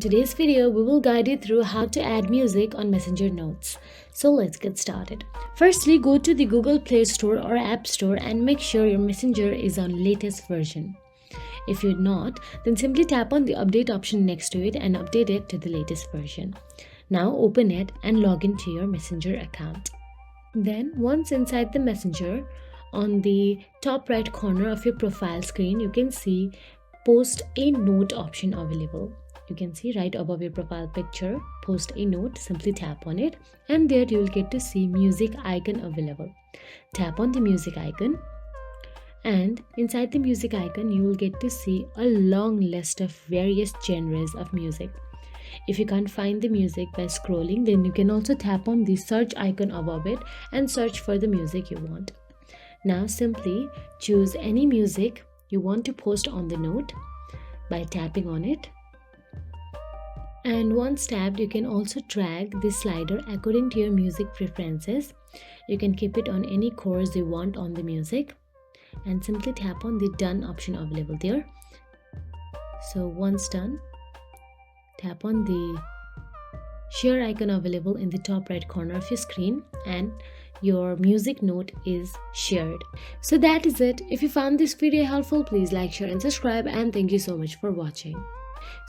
today's video, we will guide you through how to add music on Messenger Notes. So let's get started. Firstly, go to the Google Play Store or App Store and make sure your Messenger is on latest version. If you're not, then simply tap on the update option next to it and update it to the latest version. Now open it and log into your Messenger account. Then once inside the Messenger, on the top right corner of your profile screen, you can see Post a Note option available. You can see right above your profile picture, Post a Note. Simply tap on it and there you will get to see music icon available. Tap on the music icon and inside the music icon you will get to see a long list of various genres of music. If you can't find the music by scrolling, then you can also tap on the search icon above it and search for the music you want. Now simply choose any music you want to post on the note by tapping on it. And once tapped, you can also drag this slider according to your music preferences. You can keep it on any chorus you want on the music and simply tap on the done option available there. So once done, tap on the share icon available in the top right corner of your screen and your music note is shared. So that is it. If you found this video helpful, please like, share and subscribe, and thank you so much for watching.